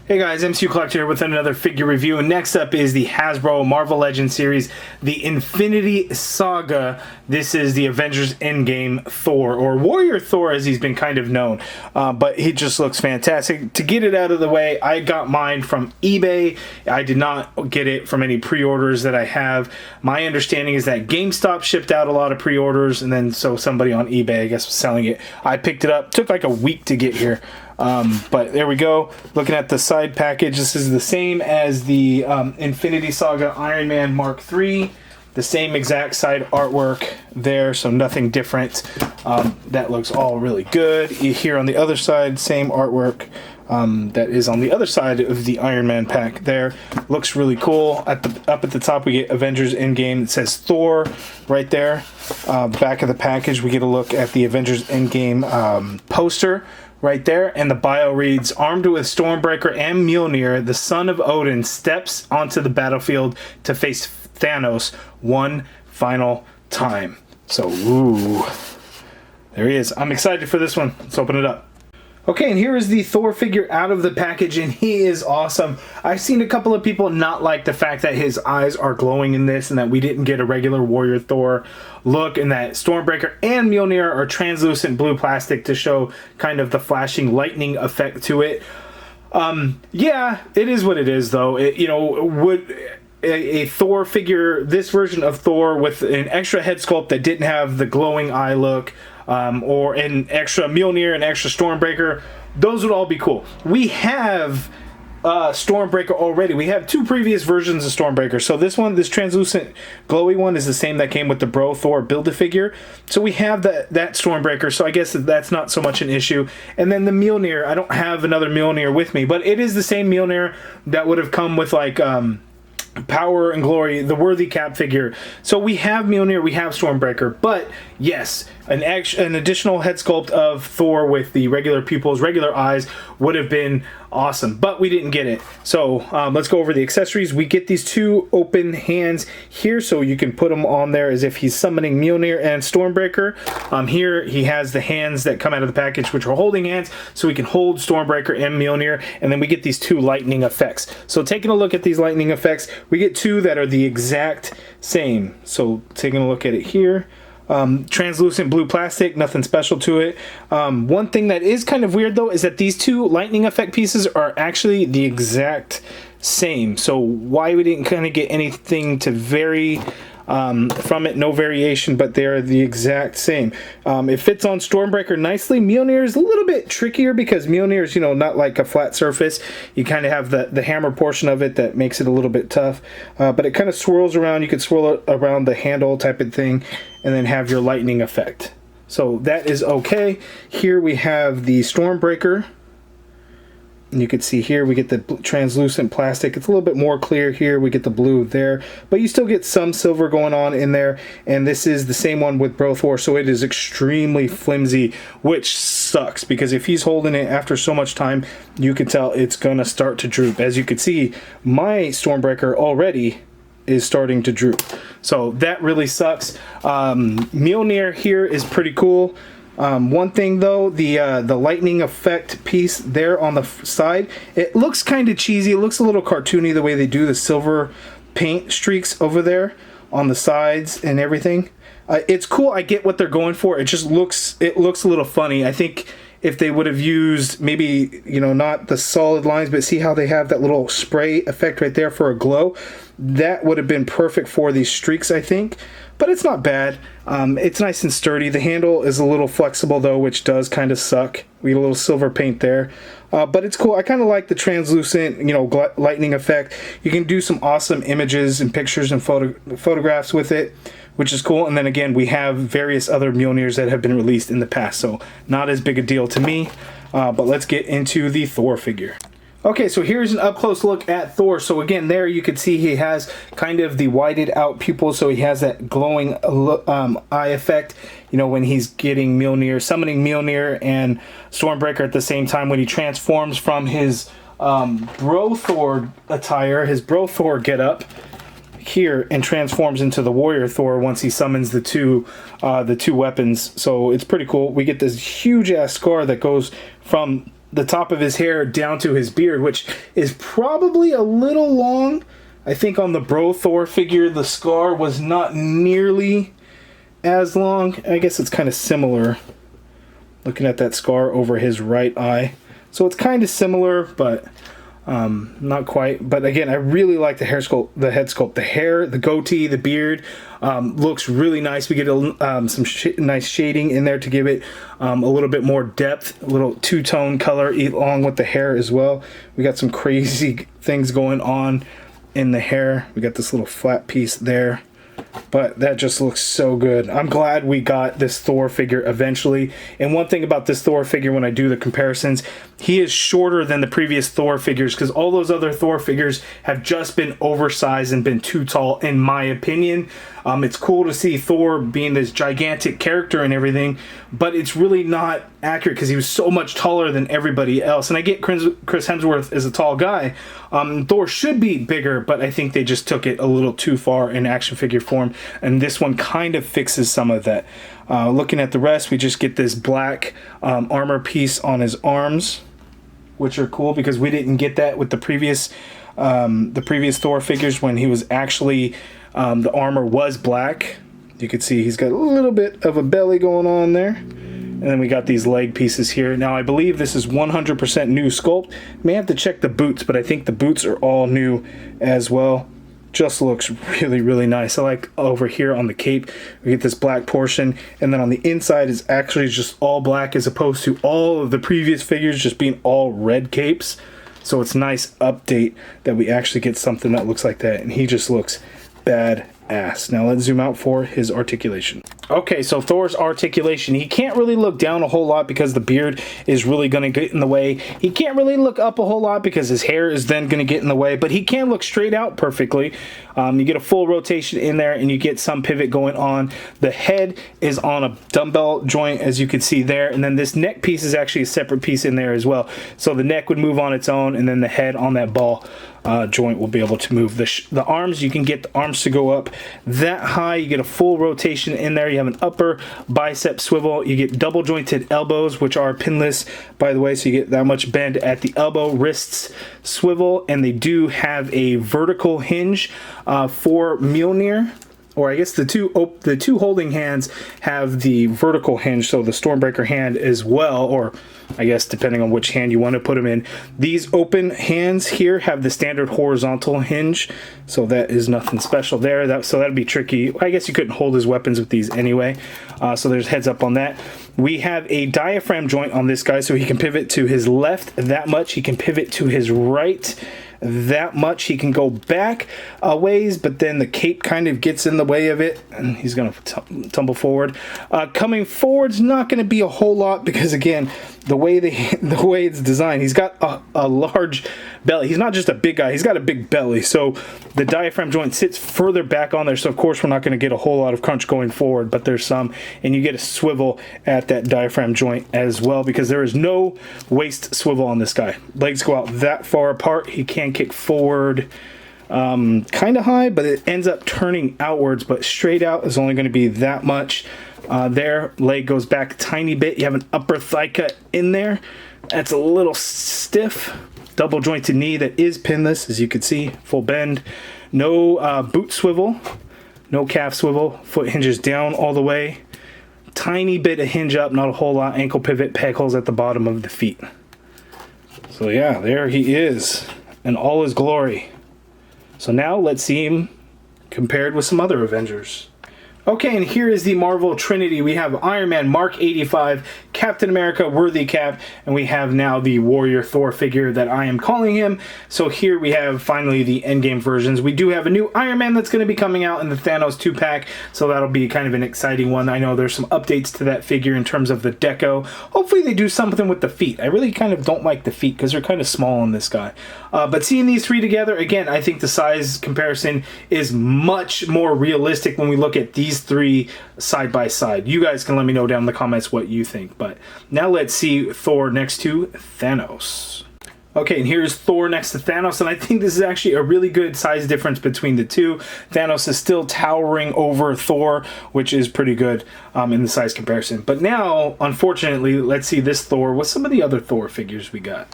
Hey guys, MCU Collector here with another figure review, and next up is the Hasbro Marvel Legends series, the Infinity Saga. This is the Avengers Endgame Thor, or Warrior Thor as he's been kind of known, but he just looks fantastic. To get it out of the way, I got mine from eBay. I did not get it from any pre-orders that I have. My understanding is that GameStop shipped out a lot of pre-orders, and then so somebody on eBay, I guess, was selling it. I picked it up. Took like a week to get here. But there we go. Looking at the side package, this is the same as the Infinity Saga Iron Man Mark III. The same exact side artwork there, so nothing different. That looks all really good. Here on the other side, same artwork that is on the other side of the Iron Man pack there. Looks really cool. Up at the top, we get Avengers Endgame. It says Thor right there. Back of the package, we get a look at the Avengers Endgame poster right there, and the bio reads, armed with Stormbreaker and Mjolnir, the son of Odin steps onto the battlefield to face Thanos one final time. So, ooh, there he is. I'm excited for this one. Let's open it up. Okay, and here is the Thor figure out of the package, and he is awesome. I've seen a couple of people not like the fact that his eyes are glowing in this and that we didn't get a regular Warrior Thor look, and that Stormbreaker and Mjolnir are translucent blue plastic to show kind of the flashing lightning effect to it. Yeah, it is what it is, though. Would a Thor figure, this version of Thor with an extra head sculpt that didn't have the glowing eye look, or an extra Mjolnir and extra Stormbreaker, those would all be cool. We have Stormbreaker already. We have two previous versions of Stormbreaker. So this one, this translucent glowy one, is the same that came with the Bro Thor Build-A-Figure. So we have that Stormbreaker, so I guess that's not so much an issue. And then the Mjolnir, I don't have another Mjolnir with me, but it is the same Mjolnir that would have come with like Power and Glory, the Worthy Cap figure. So we have Mjolnir, we have Stormbreaker, but yes, an additional head sculpt of Thor with the regular pupils, regular eyes would have been awesome, but we didn't get it. So let's go over the accessories. We get these two open hands here, so you can put them on there as if he's summoning Mjolnir and Stormbreaker. Here he has the hands that come out of the package, which are holding hands, so we can hold Stormbreaker and Mjolnir, and then we get these two lightning effects. So taking a look at these lightning effects, we get two that are the exact same. So taking a look at it here, translucent blue plastic, nothing special to it. One thing that is kind of weird though is that these two lightning effect pieces are actually the exact same. So why we didn't kind of get anything to vary from it, no variation, but they're the exact same. It fits on Stormbreaker nicely. Mjolnir is a little bit trickier because Mjolnir is, not like a flat surface. You kind of have the hammer portion of it that makes it a little bit tough, but it kind of swirls around. You could swirl it around the handle type of thing and then have your lightning effect. So that is okay. Here we have the Stormbreaker. And you can see here we get the translucent plastic. It's a little bit more clear here. We get the blue there, but you still get some silver going on in there. And this is the same one with Bro Thor, so it is extremely flimsy, which sucks because if he's holding it after so much time, you can tell it's gonna start to droop. As you can see, my Stormbreaker already is starting to droop, so that really sucks. Mjolnir here is pretty cool. One thing though, the lightning effect piece there on the side, it looks kind of cheesy. It looks a little cartoony the way they do the silver paint streaks over there on the sides and everything. It's cool. I get what they're going for. It just looks a little funny. I think if they would have used maybe, not the solid lines, but see how they have that little spray effect right there for a glow, that would have been perfect for these streaks, I think. But it's not bad. It's nice and sturdy. The handle is a little flexible though, which does kind of suck. We get a little silver paint there. But it's cool. I kind of like the translucent, lightning effect. You can do some awesome images and pictures and photographs with it, which is cool. And then again, we have various other Mjolnirs that have been released in the past, so not as big a deal to me. But let's get into the Thor figure. Okay, so here's an up-close look at Thor. So again, there you can see he has kind of the whited out pupils, so he has that glowing eye effect, when he's getting Mjolnir, summoning Mjolnir and Stormbreaker at the same time when he transforms from his Bro Thor attire, his Bro Thor getup here, and transforms into the Warrior Thor once he summons the two weapons. So it's pretty cool. We get this huge ass scar that goes from the top of his hair down to his beard, which is probably a little long. I think on the Bro Thor figure, the scar was not nearly as long. I guess it's kind of similar. Looking at that scar over his right eye. So it's kind of similar, but not quite. But again, I really like the hair sculpt, the head sculpt, the hair, the goatee, the beard. Looks really nice. We get some nice shading in there to give it a little bit more depth, a little two-tone color along with the hair as well. We got some crazy things going on in the hair. We got this little flat piece there. But that just looks so good. I'm glad we got this Thor figure eventually. And one thing about this Thor figure, when I do the comparisons, he is shorter than the previous Thor figures, because all those other Thor figures have just been oversized and been too tall, in my opinion. It's cool to see Thor being this gigantic character and everything, but it's really not accurate because he was so much taller than everybody else. And I get Chris Hemsworth is a tall guy. Thor should be bigger, but I think they just took it a little too far in action figure form, and this one kind of fixes some of that. Looking at the rest, we just get this black armor piece on his arms, which are cool because we didn't get that with the previous Thor figures when he was actually the armor was black. You can see he's got a little bit of a belly going on there. And then we got these leg pieces here. Now, I believe this is 100% new sculpt. May have to check the boots, but I think the boots are all new as well. Just looks really, really nice. I like over here on the cape, we get this black portion, and then on the inside is actually just all black as opposed to all of the previous figures just being all red capes. So it's a nice update that we actually get something that looks like that, and he just looks badass. Now let's zoom out for his articulation. Okay, so Thor's articulation, he can't really look down a whole lot because the beard is really going to get in the way. He can't really look up a whole lot because his hair is then going to get in the way, but he can look straight out perfectly. You get a full rotation in there, and you get some pivot going on. The head is on a dumbbell joint, as you can see there, and then this neck piece is actually a separate piece in there as well. So the neck would move on its own, and then the head on that ball joint will be able to move. The arms, you can get the arms to go up that high. You get a full rotation in there. You have an upper bicep swivel. You get double jointed elbows, which are pinless, by the way, so you get that much bend at the elbow. Wrists swivel, and they do have a vertical hinge for Mjolnir. Or I guess the two holding hands have the vertical hinge, so the Stormbreaker hand as well, or I guess depending on which hand you want to put them in. These open hands here have the standard horizontal hinge, so that is nothing special there. So that'd be tricky. I guess you couldn't hold his weapons with these anyway, so there's heads up on that. We have a diaphragm joint on this guy, so he can pivot to his left that much. He can pivot to his right that much. He can go back a ways, but then the cape kind of gets in the way of it, and he's going to tumble forward. Coming forward's not going to be a whole lot because, again, the way it's designed, he's got a large belly. He's not just a big guy, he's got a big belly, so the diaphragm joint sits further back on there, so of course we're not going to get a whole lot of crunch going forward, but there's some, and you get a swivel at that diaphragm joint as well because there is no waist swivel on this guy. Legs go out that far apart. He can kick forward kind of high, but it ends up turning outwards, but straight out is only going to be that much. There, leg goes back a tiny bit. You have an upper thigh cut in there. That's a little stiff. Double jointed knee that is pinless, as you can see, full bend. No boot swivel, no calf swivel. Foot hinges down all the way. Tiny bit of hinge up, not a whole lot. Ankle pivot, peg holes at the bottom of the feet. So yeah, there he is in all his glory. So now let's see him compared with some other Avengers. Okay, and here is the Marvel Trinity. We have Iron Man Mark 85, Captain America Worthy Cap, and we have now the Warrior Thor figure that I am calling him. So here we have finally the Endgame versions. We do have a new Iron Man that's going to be coming out in the Thanos 2-pack, so that'll be kind of an exciting one. I know there's some updates to that figure in terms of the deco. Hopefully they do something with the feet. I really kind of don't like the feet because they're kind of small on this guy. But seeing these three together, again, I think the size comparison is much more realistic when we look at these three side by side. You guys can let me know down in the comments what you think. But now let's see Thor next to Thanos. Okay, and here's Thor next to Thanos, and I think this is actually a really good size difference between the two. Thanos is still towering over Thor, which is pretty good in the size comparison. But now, unfortunately, let's see this Thor with some of the other Thor figures we got.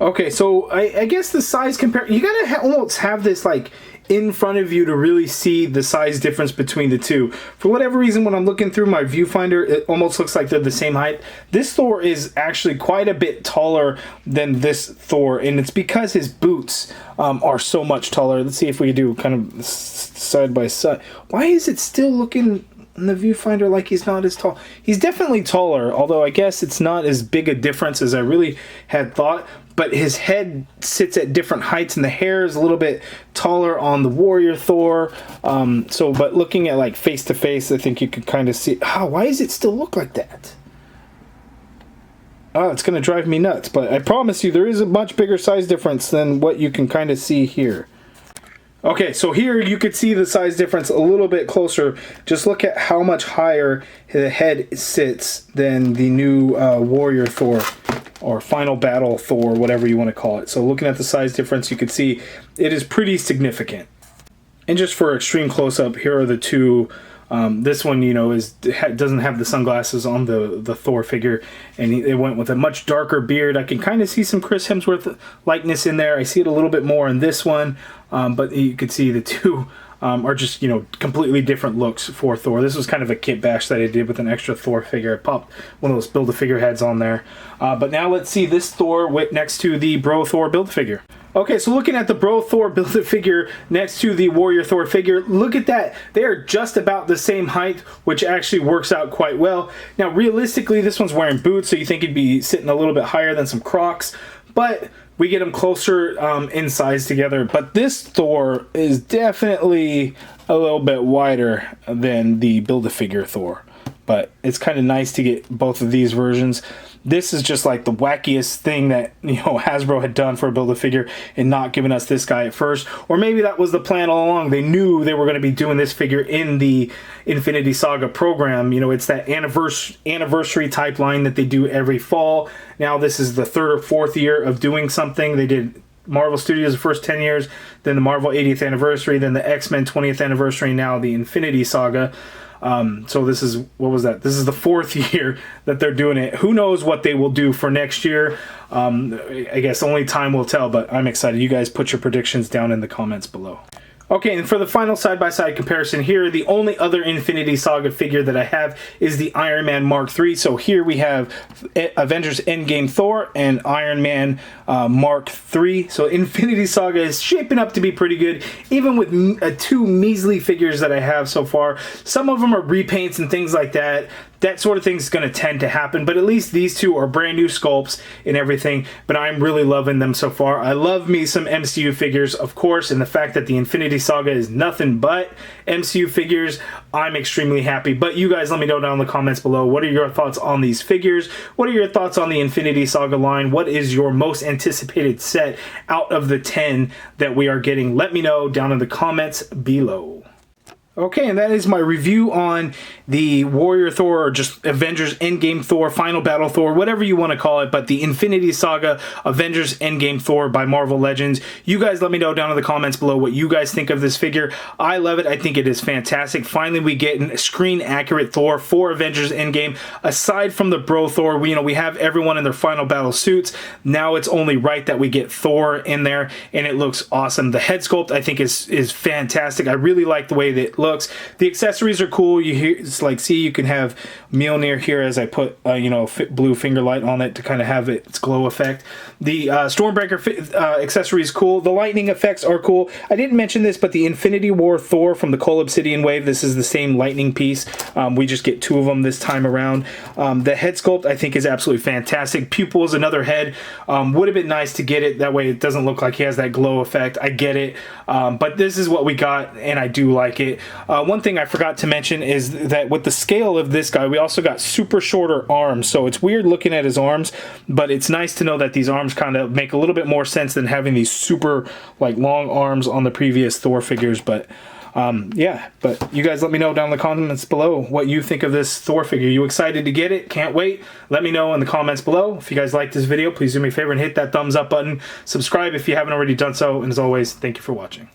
Okay, so I guess the size compare, you gotta almost have this like in front of you to really see the size difference between the two. For whatever reason, when I'm looking through my viewfinder, it almost looks like they're the same height. This Thor is actually quite a bit taller than this Thor, and it's because his boots are so much taller. Let's see if we can do kind of side by side. Why is it still looking in the viewfinder like he's not as tall? He's definitely taller, although I guess it's not as big a difference as I really had thought. But his head sits at different heights, and the hair is a little bit taller on the Warrior Thor. But looking at like face to face, I think you could kind of see. Oh, why does it still look like that? Oh, it's going to drive me nuts. But I promise you, there is a much bigger size difference than what you can kind of see here. Okay, so here you could see the size difference a little bit closer. Just look at how much higher the head sits than the new Warrior Thor, or Final Battle Thor, whatever you want to call it. So looking at the size difference, you can see it is pretty significant. And just for extreme close-up, here are the two. This one, you know, doesn't have the sunglasses on the Thor figure, and it went with a much darker beard. I can kind of see some Chris Hemsworth likeness in there. I see it a little bit more in this one, but you could see the two are just, you know, completely different looks for Thor. This was kind of a kit bash that I did with an extra Thor figure. I popped one of those Build-A-Figure heads on there. But now let's see this Thor next to the Bro Thor Build-A-Figure. Okay, so looking at the Bro Thor Build-A-Figure next to the Warrior Thor figure, look at that. They are just about the same height, which actually works out quite well. Now, realistically, this one's wearing boots, so you think he'd be sitting a little bit higher than some Crocs, but we get them closer in size together. But this Thor is definitely a little bit wider than the Build-A-Figure Thor. But it's kind of nice to get both of these versions. This is just like the wackiest thing that, you know, Hasbro had done for a Build-A-Figure and not giving us this guy at first. Or maybe that was the plan all along. They knew they were going to be doing this figure in the Infinity Saga program. You know, it's that anniversary type line that they do every fall. Now this is the 3rd or 4th year of doing something. They did Marvel Studios the first 10 years, then the Marvel 80th anniversary, then the X-Men 20th anniversary, now the Infinity Saga. So this is, what was that? This is the 4th year that they're doing it. Who knows what they will do for next year? I guess only time will tell, but I'm excited. You guys put your predictions down in the comments below. Okay, and for the final side-by-side comparison here, the only other Infinity Saga figure that I have is the Iron Man Mark III. So here we have Avengers Endgame Thor and Iron Man Mark III. So Infinity Saga is shaping up to be pretty good, even with 2 measly figures that I have so far. Some of them are repaints and things like that. That sort of thing is going to tend to happen, but at least these 2 are brand new sculpts and everything, but I'm really loving them so far. I love me some MCU figures, of course, and the fact that the Infinity Saga is nothing but MCU figures, I'm extremely happy. But you guys let me know down in the comments below, what are your thoughts on these figures? What are your thoughts on the Infinity Saga line? What is your most anticipated set out of the 10 that we are getting? Let me know down in the comments below. Okay, and that is my review on the Warrior Thor, or just Avengers Endgame Thor, Final Battle Thor, whatever you want to call it, but the Infinity Saga Avengers Endgame Thor by Marvel Legends. You guys let me know down in the comments below what you guys think of this figure. I love it. I think it is fantastic. Finally, we get a screen-accurate Thor for Avengers Endgame. Aside from the Bro Thor, we have everyone in their final battle suits. Now it's only right that we get Thor in there, and it looks awesome. The head sculpt, I think, is fantastic. I really like the way that it looks. The accessories are cool. It's like, see, you can have Mjolnir here as I put blue finger light on it to kind of have its glow effect. The Stormbreaker accessory is cool. The lightning effects are cool. I didn't mention this, but the Infinity War Thor from the Cole Obsidian Wave, this is the same lightning piece. We just get 2 of them this time around. The head sculpt, I think, is absolutely fantastic. Pupil is another head. Would have been nice to get it. That way it doesn't look like he has that glow effect. I get it. But this is what we got, and I do like it. One thing I forgot to mention is that with the scale of this guy, we also got super shorter arms. So it's weird looking at his arms, but it's nice to know that these arms kind of make a little bit more sense than having these super like long arms on the previous Thor figures. But Yeah, but you guys let me know down in the comments below what you think of this Thor figure. You excited to get it? Can't wait? Let me know in the comments below. If you guys like this video, please do me a favor and hit that thumbs up button. Subscribe if you haven't already done so. And as always, thank you for watching.